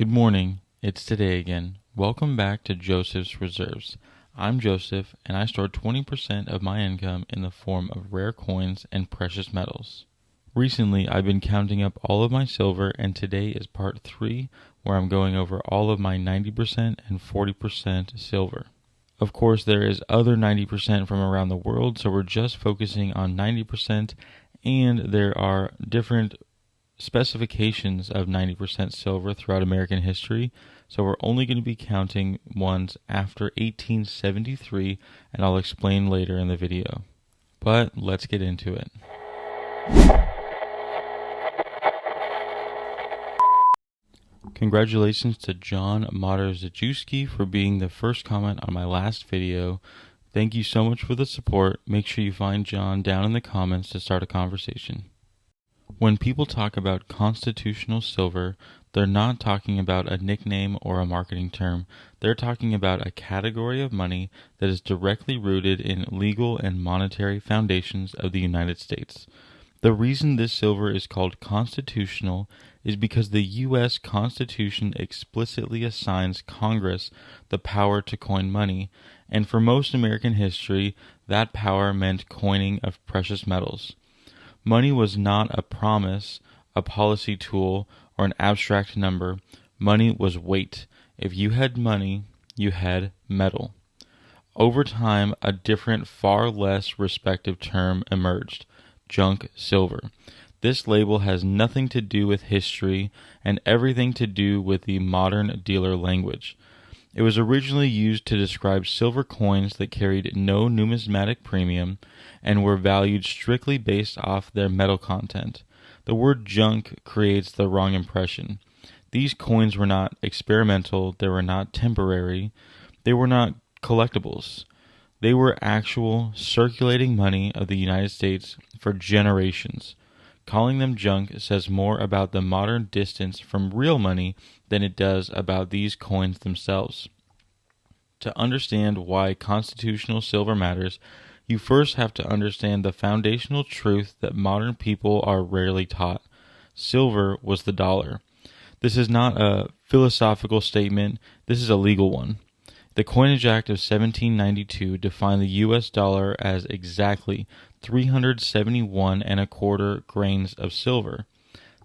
Good morning, it's today again. Welcome back to Joseph's Reserves. I'm Joseph, and I store 20% of my income in the form of rare coins and precious metals. Recently, I've been counting up all of my silver, and today is part 3, where I'm going over all of my 90% and 40% silver. Of course, there is other 90% from around the world, so we're just focusing on 90%, and there are different specifications of 90% silver throughout American history, so we're only going to be counting ones after 1873, and I'll explain later in the video. But let's get into it. Congratulations to John Mater-Zajewski for being the first comment on my last video. Thank you so much for the support. Make sure you find John down in the comments to start a conversation. When people talk about constitutional silver, they're not talking about a nickname or a marketing term. They're talking about a category of money that is directly rooted in legal and monetary foundations of the United States. The reason this silver is called constitutional is because the U.S. Constitution explicitly assigns Congress the power to coin money, and for most American history, that power meant coining of precious metals. Money was not a promise, a policy tool, or an abstract number. Money was weight. If you had money, you had metal. Over time, a different, far less respected term emerged: junk silver. This label has nothing to do with history and everything to do with the modern dealer language. It was originally used to describe silver coins that carried no numismatic premium and were valued strictly based off their metal content. The word junk creates the wrong impression. These coins were not experimental, they were not temporary, they were not collectibles. They were actual circulating money of the United States for generations. Calling them junk says more about the modern distance from real money than it does about these coins themselves. To understand why constitutional silver matters, you first have to understand the foundational truth that modern people are rarely taught. Silver was the dollar. This is not a philosophical statement, this is a legal one. The Coinage Act of 1792 defined the U.S. dollar as exactly 371 and a quarter grains of silver.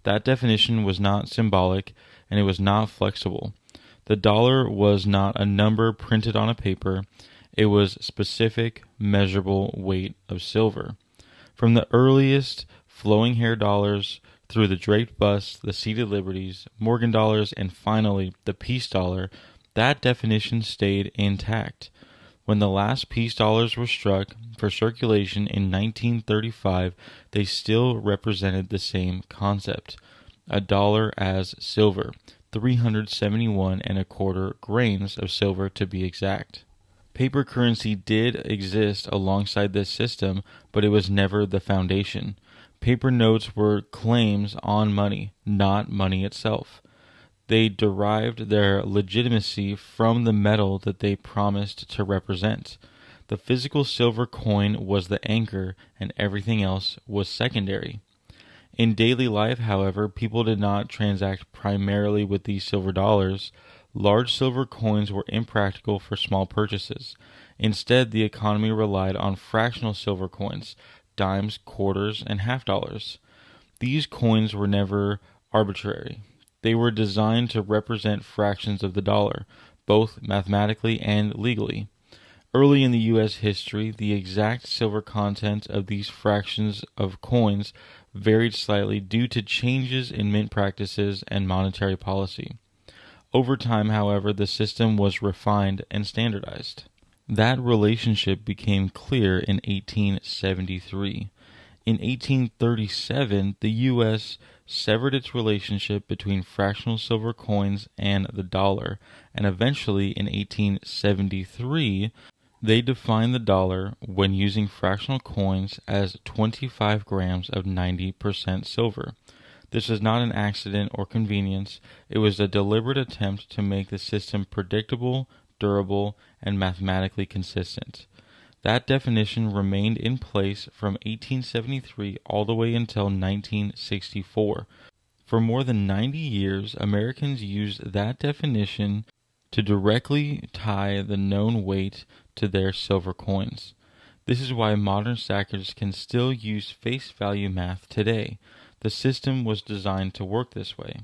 That definition was not symbolic, and it was not flexible. The dollar was not a number printed on a paper. It was specific, measurable weight of silver. From the earliest flowing hair dollars through the draped busts, the seated liberties, Morgan dollars, and finally the peace dollar, that definition stayed intact. When the last peace dollars were struck for circulation in 1935, they still represented the same concept: a dollar as silver, 371 and a quarter grains of silver to be exact. Paper currency did exist alongside this system, but it was never the foundation. Paper notes were claims on money, not money itself. They derived their legitimacy from the metal that they promised to represent. The physical silver coin was the anchor, and everything else was secondary. In daily life, however, people did not transact primarily with these silver dollars. Large silver coins were impractical for small purchases. Instead, the economy relied on fractional silver coins, dimes, quarters, and half dollars. These coins were never arbitrary. They were designed to represent fractions of the dollar, both mathematically and legally. Early in the U.S. history, the exact silver content of these fractions of coins varied slightly due to changes in mint practices and monetary policy. Over time, however, the system was refined and standardized. That relationship became clear in 1873. In 1837, the U.S. severed its relationship between fractional silver coins and the dollar, and eventually in 1873, they defined the dollar, when using fractional coins, as 25 grams of 90% silver. This is not an accident or convenience. It was a deliberate attempt to make the system predictable, durable, and mathematically consistent. That definition remained in place from 1873 all the way until 1964. For more than 90 years, Americans used that definition to directly tie the known weight to their silver coins. This is why modern stackers can still use face value math today. The system was designed to work this way.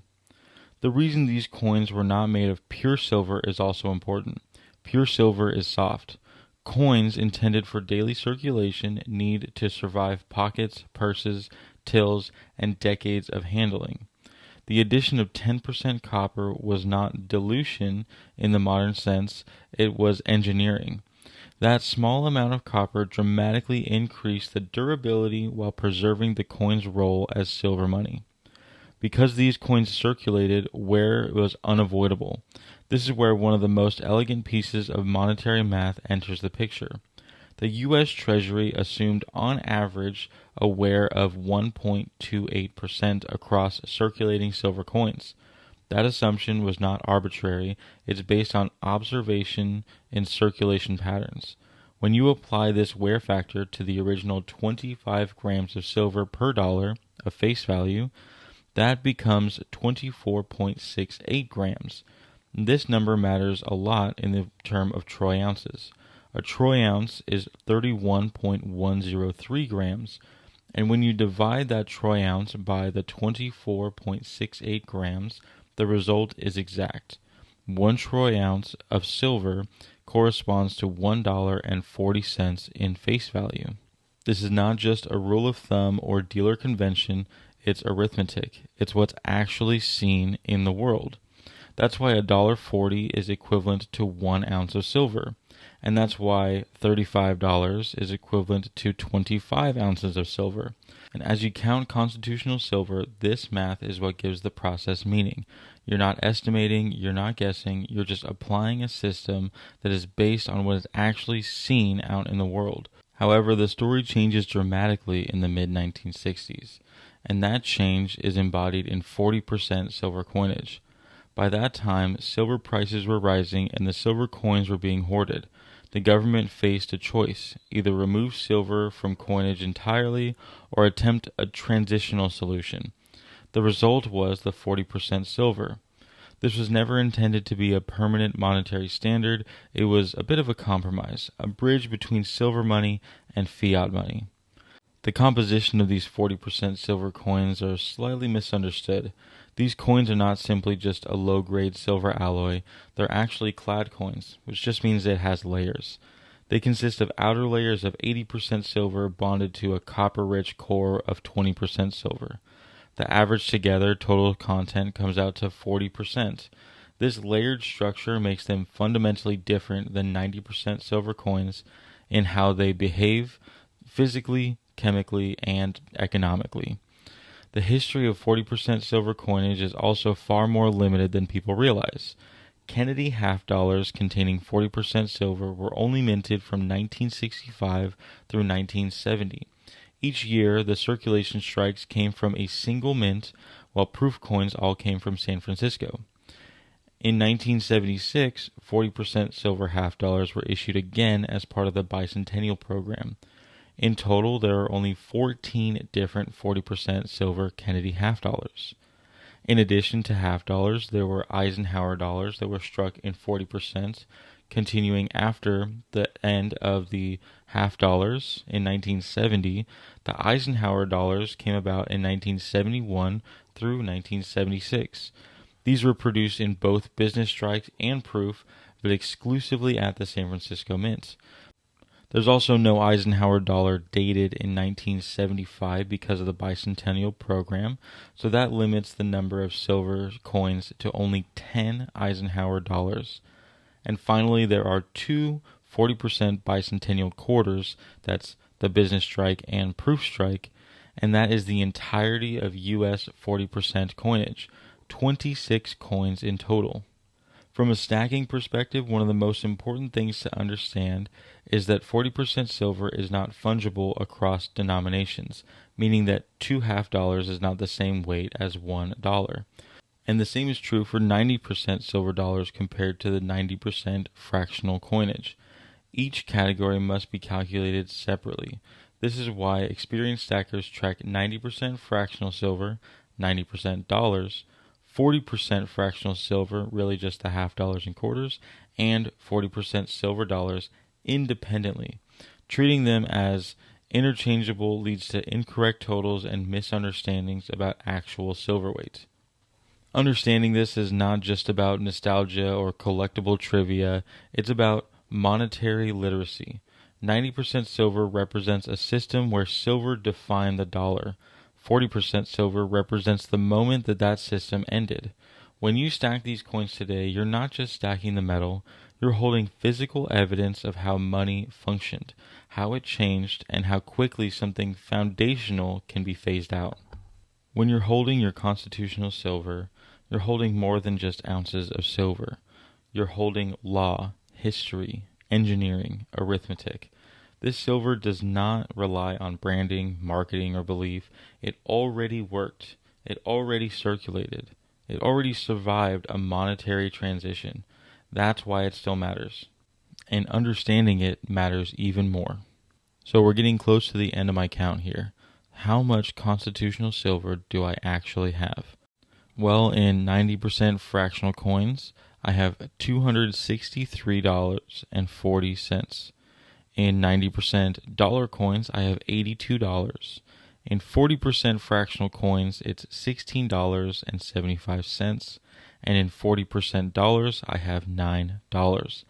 The reason these coins were not made of pure silver is also important. Pure silver is soft. Coins intended for daily circulation need to survive pockets, purses, tills, and decades of handling. The addition of 10% copper was not dilution in the modern sense, it was engineering. That small amount of copper dramatically increased the durability while preserving the coin's role as silver money. Because these coins circulated, wear was unavoidable. This is where one of the most elegant pieces of monetary math enters the picture. The U.S. Treasury assumed on average a wear of 1.28% across circulating silver coins. That assumption was not arbitrary, it's based on observation in circulation patterns. When you apply this wear factor to the original 25 grams of silver per dollar of face value, that becomes 24.68 grams. This number matters a lot in the term of troy ounces. A troy ounce is 31.103 grams, and when you divide that troy ounce by the 24.68 grams, the result is exact. 1 troy ounce of silver corresponds to $1.40 in face value. This is not just a rule of thumb or dealer convention, it's arithmetic. It's what's actually seen in the world. That's why $1.40 is equivalent to 1 ounce of silver. And that's why $35 is equivalent to 25 ounces of silver. And as you count constitutional silver, this math is what gives the process meaning. You're not estimating, you're not guessing, you're just applying a system that is based on what is actually seen out in the world. However, the story changes dramatically in the mid-1960s, and that change is embodied in 40% silver coinage. By that time, silver prices were rising and the silver coins were being hoarded. The government faced a choice, either remove silver from coinage entirely or attempt a transitional solution. The result was the 40% silver. This was never intended to be a permanent monetary standard. It was a bit of a compromise, a bridge between silver money and fiat money. The composition of these 40% silver coins are slightly misunderstood. These coins are not simply just a low-grade silver alloy, they're actually clad coins, which just means it has layers. They consist of outer layers of 80% silver bonded to a copper-rich core of 20% silver. The average together total content comes out to 40%. This layered structure makes them fundamentally different than 90% silver coins in how they behave physically, chemically, and economically. The history of 40% silver coinage is also far more limited than people realize. Kennedy half dollars containing 40% silver were only minted from 1965 through 1970. Each year, the circulation strikes came from a single mint, while proof coins all came from San Francisco. In 1976, 40% silver half dollars were issued again as part of the bicentennial program. In total, there are only 14 different 40% silver Kennedy half dollars. In addition to half dollars, there were Eisenhower dollars that were struck in 40%, continuing after the end of the half dollars in 1970. The Eisenhower dollars came about in 1971 through 1976. These were produced in both business strikes and proof, but exclusively at the San Francisco Mint. There's also no Eisenhower dollar dated in 1975 because of the bicentennial program, so that limits the number of silver coins to only 10 Eisenhower dollars. And finally, there are two 40% bicentennial quarters, that's the business strike and proof strike, and that is the entirety of U.S. 40% coinage, 26 coins in total. From a stacking perspective, one of the most important things to understand is that 40% silver is not fungible across denominations, meaning that 2 half dollars is not the same weight as $1. And the same is true for 90% silver dollars compared to the 90% fractional coinage. Each category must be calculated separately. This is why experienced stackers track 90% fractional silver, 90% dollars, 40% fractional silver, really just the half dollars and quarters, and 40% silver dollars independently. Treating them as interchangeable leads to incorrect totals and misunderstandings about actual silver weight. Understanding this is not just about nostalgia or collectible trivia, it's about monetary literacy. 90% silver represents a system where silver defined the dollar. 40% silver represents the moment that system ended. When you stack these coins today, you're not just stacking the metal, you're holding physical evidence of how money functioned, how it changed, and how quickly something foundational can be phased out. When you're holding your constitutional silver, you're holding more than just ounces of silver. You're holding law, history, engineering, arithmetic. This silver does not rely on branding, marketing, or belief. It already worked. It already circulated. It already survived a monetary transition. That's why it still matters. And understanding it matters even more. So we're getting close to the end of my count here. How much constitutional silver do I actually have? Well, in 90% fractional coins, I have $263.40. In 90% dollar coins, I have $82. In 40% fractional coins, it's $16.75. And in 40% dollars, I have $9.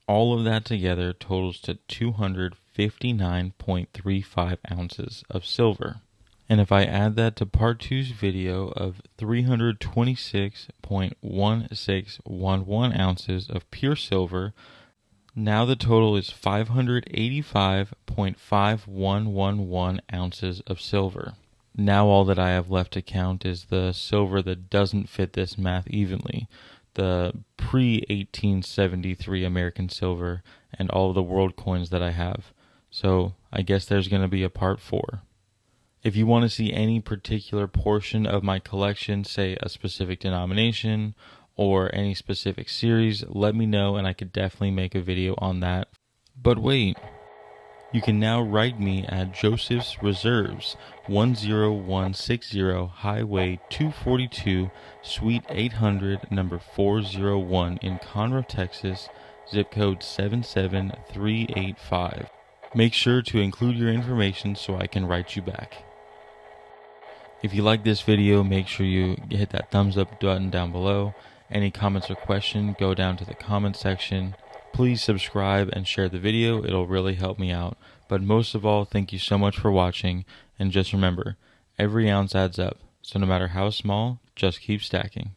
All of that together totals to 259.35 ounces of silver. And if I add that to part 2's video of 326.1611 ounces of pure silver, now the total is 585.5111 ounces of silver. Now all that I have left to count is the silver that doesn't fit this math evenly, the pre-1873 American silver, and all of the world coins that I have. So I guess there's going to be a part 4. If you want to see any particular portion of my collection, say a specific denomination or any specific series, let me know and I could definitely make a video on that. But wait, you can now write me at Joseph's Reserves, 10160 Highway 242, Suite 800, number 401 in Conroe, Texas, zip code 77385. Make sure to include your information so I can write you back. If you like this video, make sure you hit that thumbs up button down below. Any comments or questions, go down to the comment section. Please subscribe and share the video. It'll really help me out. But most of all, thank you so much for watching. And just remember, every ounce adds up. So no matter how small, just keep stacking.